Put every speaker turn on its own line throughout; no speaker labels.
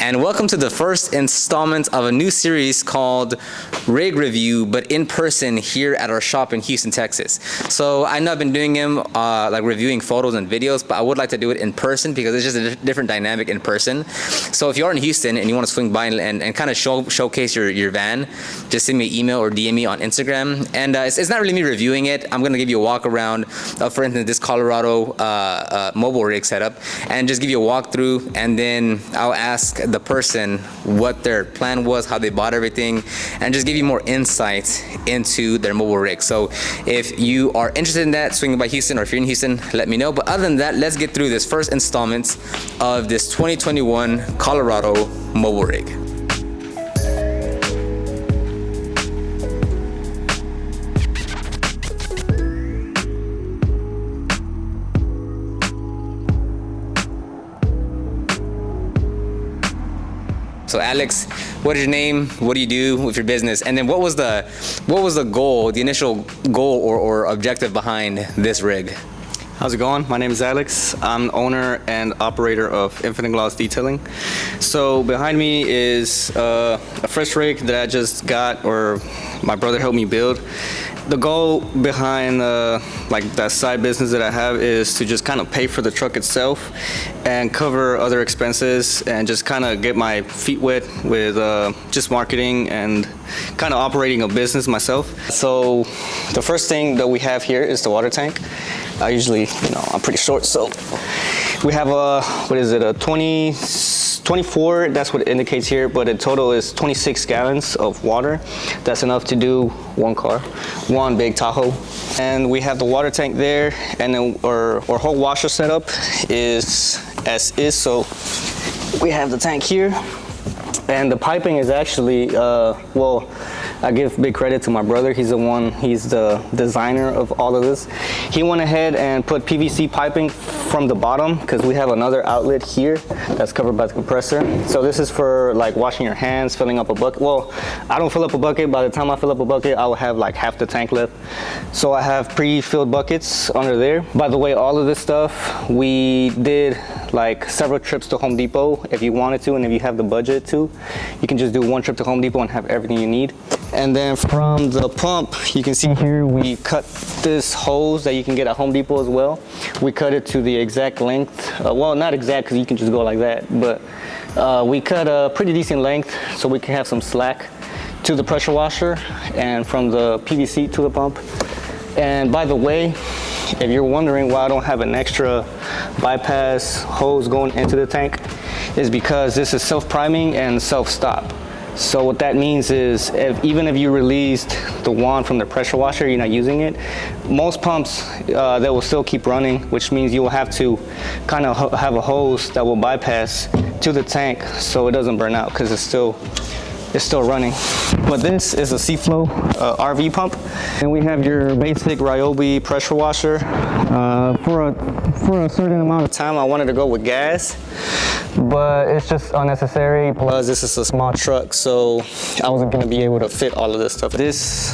and welcome to the first installment of a new series called Rig Review, but in person here at our shop in Houston, Texas. So I know I've been doing them like reviewing photos and videos, but I would like to do it in person because it's just a different dynamic in person. So if you are in Houston and you want to swing by and kind of showcase your van, just send me an email or DM me on Instagram. And it's not really me reviewing it. I'm going to give you a walk around, for instance, this Colorado mobile rig setup, and just give you a walkthrough, and then I'll ask the person what their plan was, how they bought everything, and just give you more insight into their mobile rig. So if you are interested in that, swing by Houston, or if you're in Houston, let me know. But other than that, let's get through this first installment of this 2021 Colorado mobile rig. So Alex, what is your name? What do you do with your business? And then what was the goal, the initial goal or objective behind this rig?
How's it going? My name is Alex. I'm the owner and operator of Infinite Gloss Detailing. So behind me is a fresh rig that I just got, or my brother helped me build. The goal behind like that side business that I have is to just kind of pay for the truck itself and cover other expenses and just kind of get my feet wet with just marketing and kind of operating a business myself. So the first thing that we have here is the water tank. I usually, I'm pretty short, so we have a 24, that's what it indicates here, but in total is 26 gallons of water. That's enough to do one big Tahoe. And we have the water tank there, and then our whole washer setup is as is. So we have the tank here, and the piping is actually, I give big credit to my brother. He's the designer of all of this. He went ahead and put PVC piping from the bottom because we have another outlet here that's covered by the compressor. So this is for like washing your hands, filling up a bucket. Well, I don't fill up a bucket. By the time I fill up a bucket, I will have like half the tank left. So I have pre-filled buckets under there. By the way, all of this stuff, we did like several trips to Home Depot if you wanted to, and if you have the budget to, you can just do one trip to Home Depot and have everything you need. And then from the pump, you can see here we cut this hose that you can get at Home Depot as well. We cut it to the exact length. Well, not exact because you can just go like that, but we cut a pretty decent length so we can have some slack to the pressure washer and from the PVC to the pump. And by the way, if you're wondering why I don't have an extra bypass hose going into the tank, is because this is self-priming and self-stop. So what that means is even if you released the wand from the pressure washer, you're not using it, most pumps, they will still keep running, which means you will have to kind of have a hose that will bypass to the tank so it doesn't burn out because it's still running. But this is a C-Flow RV pump. And we have your basic Ryobi pressure washer. For a certain amount of time, I wanted to go with gas, but it's just unnecessary. Plus, this is a small truck, so I wasn't gonna be able to fit all of this stuff. This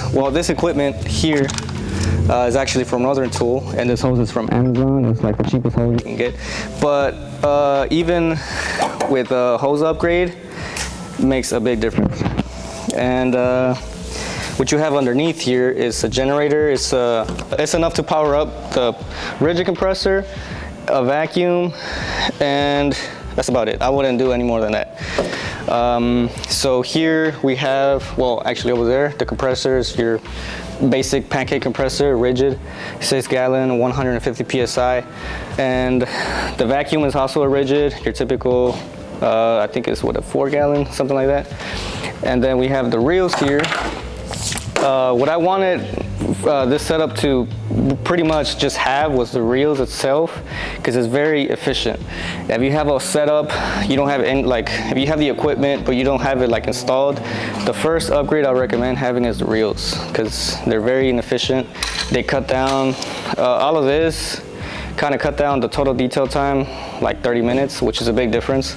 equipment here is actually from Northern Tool, and this hose is from Amazon. It's like the cheapest hose you can get. But even with a hose upgrade, makes a big difference. And what you have underneath here is a generator. It's enough to power up the rigid compressor, a vacuum, and that's about it. I wouldn't do any more than that. So here we have, actually over there, the compressor is your basic pancake compressor, rigid, 6 gallon, 150 PSI. And the vacuum is also a rigid, your typical, I think it's a 4 gallon, something like that. And then we have the reels here. What I wanted this setup to pretty much just have was the reels itself, because it's very efficient. If you have a setup, you don't have any, if you have the equipment but you don't have it installed, the first upgrade I recommend having is the reels, because they're very inefficient. They cut down all of this, kind of cut down the total detail time like 30 minutes, which is a big difference.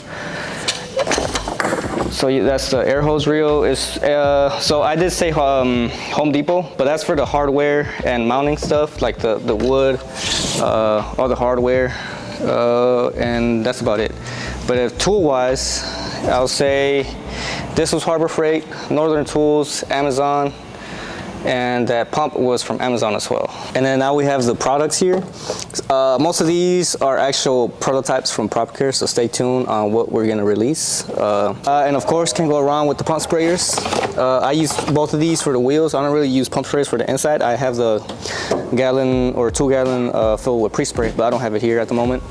So that's the air hose reel. So I did say Home Depot, but that's for the hardware and mounting stuff, like the wood, all the hardware, and that's about it. But tool-wise, I'll say this was Harbor Freight, Northern Tools, Amazon, and that pump was from Amazon as well. And then now we have the products here. Most of these are actual prototypes from PropCare, so stay tuned on what we're gonna release. And of course, can't go wrong with the pump sprayers. I use both of these for the wheels. I don't really use pump sprayers for the inside. I have the gallon or 2 gallon filled with pre-spray, but I don't have it here at the moment.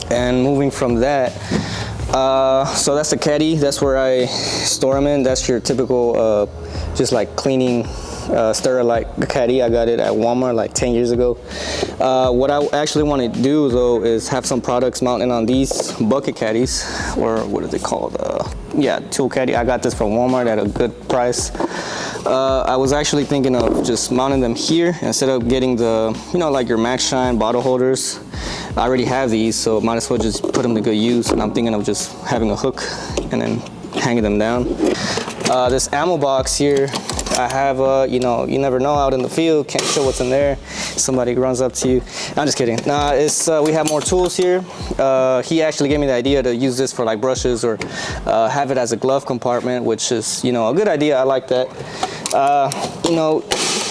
And moving from that, so that's the caddy. That's where I store them in. That's your typical, just like cleaning Sterilite caddy. I got it at Walmart like 10 years ago. What I actually want to do though is have some products mounted on these bucket caddies, or what is it called? Yeah, tool caddy. I got this from Walmart at a good price. I was actually thinking of just mounting them here instead of getting the, you know, like your Max Shine bottle holders. I already have these, so might as well just put them to good use. And I'm thinking of just having a hook and then hanging them down. This ammo box here, I have, you know, you never know out in the field, can't show what's in there. Somebody runs up to you. I'm just kidding. Nah, it's, we have more tools here. He actually gave me the idea to use this for like brushes or have it as a glove compartment, which is, you know, a good idea. I like that. You know,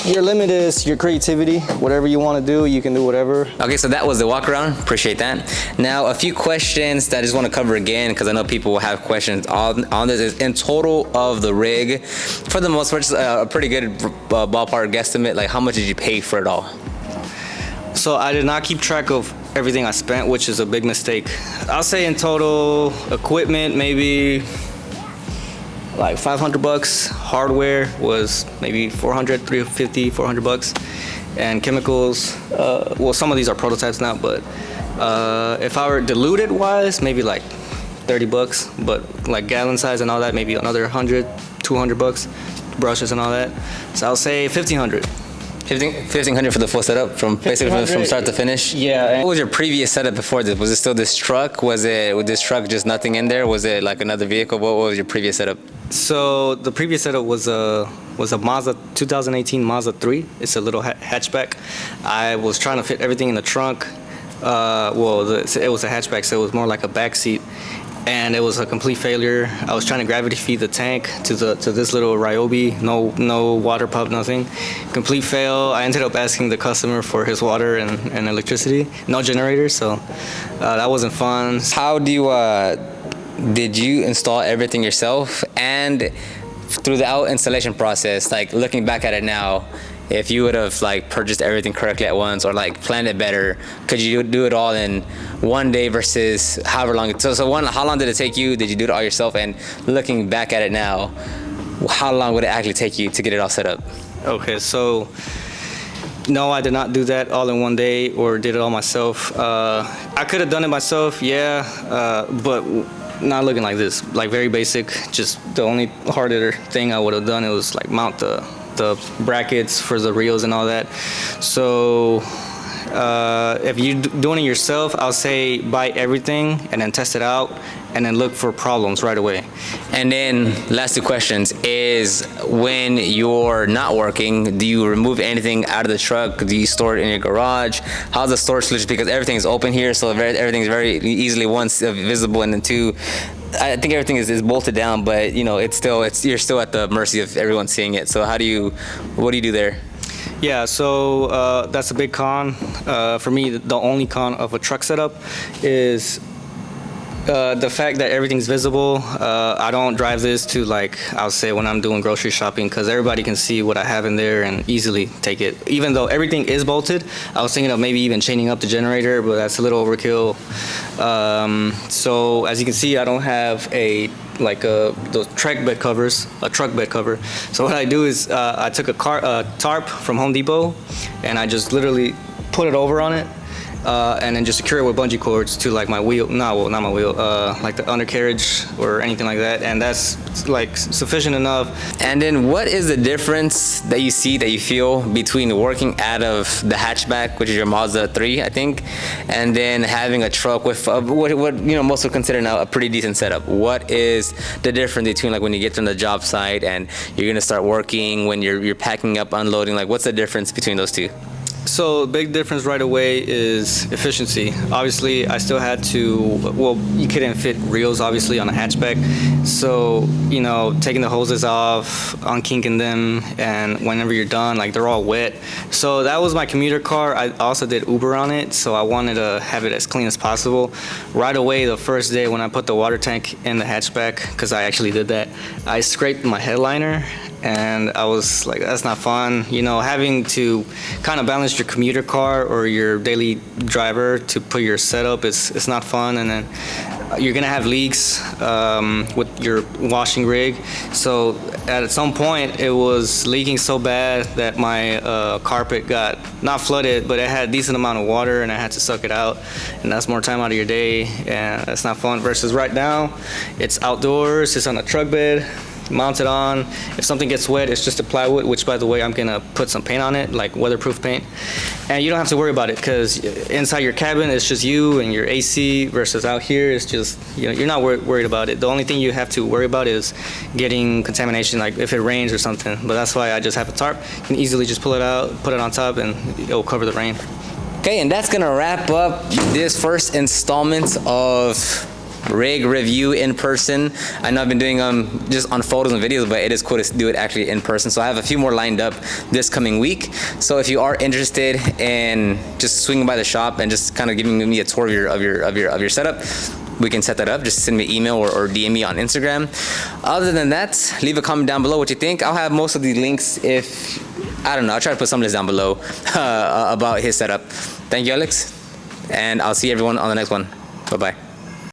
your limit is your creativity. Whatever you want to do, you can do whatever.
Okay, so that was the walk around. Appreciate that. Now, a few questions that I just want to cover again, because I know people will have questions on this. Is in total of the rig, for the most part, just a pretty good ballpark guesstimate. Like, how much did you pay for it all?
So I did not keep track of everything I spent, which is a big mistake. I'll say in total, equipment, maybe like 500 bucks. Hardware was maybe 400, 350, 400 bucks. And chemicals, well, some of these are prototypes now, but if I were diluted wise, maybe like 30 bucks, but like gallon size and all that, maybe another 100, 200 bucks, brushes and all that. So I'll say 1,500.
1,500 for the full setup, from basically from start to finish.
Yeah.
What was your previous setup before this? Was it still this truck? Was it with this truck just nothing in there? Was it like another vehicle? What was your previous setup?
So the previous setup was a Mazda 2018 Mazda 3. It's a little hatchback. I was trying to fit everything in the trunk. Well, it was a hatchback, so it was more like a back seat. And it was a complete failure. I was trying to gravity feed the tank to this little Ryobi, no water pump, nothing. Complete fail. I ended up asking the customer for his water and electricity, no generator, so that wasn't fun.
How do you, did you install everything yourself? And through the installation process, like looking back at it now, if you would have like purchased everything correctly at once or like planned it better, could you do it all in one day versus however long? How long did it take you? Did you do it all yourself? And looking back at it now, how long would it actually take you to get it all set up?
Okay, so no, I did not do that all in one day or did it all myself. I could have done it myself, yeah, but not looking like this, like very basic. Just the only harder thing I would have done, it was like mount the brackets for the reels and all that. So if you're doing it yourself, I'll say buy everything and then test it out and then look for problems right away.
And then last two questions is, when you're not working, do you remove anything out of the truck? Do you store it in your garage? How's the storage solution? Because everything is open here, so everything's very easily, once visible, and then two, I think everything is bolted down, but you know, you're still at the mercy of everyone seeing it. So what do you do there?
Yeah, so that's a big con. For me, the only con of a truck setup is the fact that everything's visible. I don't drive this to, like, I'll say when I'm doing grocery shopping, because everybody can see what I have in there and easily take it. Even though everything is bolted, I was thinking of maybe even chaining up the generator, but that's a little overkill. So as you can see, I don't have those truck bed covers, a truck bed cover. So what I do is I took a tarp from Home Depot and I just literally put it over on it. And then just secure it with bungee cords to like my wheel, not my wheel, like the undercarriage or anything like that, and that's like sufficient enough. And
then what is the difference that you see, that you feel, between working out of the hatchback, which is your Mazda 3, I think, and then having a truck with what you know most would consider now a pretty decent setup? What is the difference between like when you get to the job site and you're gonna start working, when you're packing up, unloading? Like, what's the difference between those two?
So big difference right away is efficiency. Obviously, I still had to. Well, you couldn't fit reels obviously on a hatchback, so taking the hoses off, unkinking them, and whenever you're done, like they're all wet. So that was my commuter car. I also did Uber on it, so I wanted to have it as clean as possible. Right away, the first day when I put the water tank in the hatchback, because I actually did that, I scraped my headliner. And I was like, that's not fun. Having to kind of balance your commuter car or your daily driver to put your setup, it's not fun. And then you're gonna have leaks with your washing rig. So at some point, it was leaking so bad that my carpet got not flooded, but it had a decent amount of water, and I had to suck it out. And that's more time out of your day, and that's not fun. Versus right now, it's outdoors, it's on a truck bed, mounted on. If something gets wet, it's just a plywood, which by the way, I'm gonna put some paint on it, like weatherproof paint. And you don't have to worry about it, because inside your cabin, it's just you and your AC, versus out here, it's just, you're not worried about it. The only thing you have to worry about is getting contamination, like if it rains or something. But that's why I just have a tarp. You can easily just pull it out, put it on top, and it'll cover the rain.
Okay, and that's gonna wrap up this first installment of rig review in person. I know I've been doing them just on photos and videos, but it is cool to do it actually in person. So I have a few more lined up this coming week. So if you are interested in just swinging by the shop and just kind of giving me a tour of your setup, we can set that up. Just send me an email or DM me on Instagram. Other than that, leave a comment down below what you think. I'll have most of the links I don't know, I'll try to put some links down below about his setup. Thank you, Alex, and I'll see everyone on the next one. Bye-bye.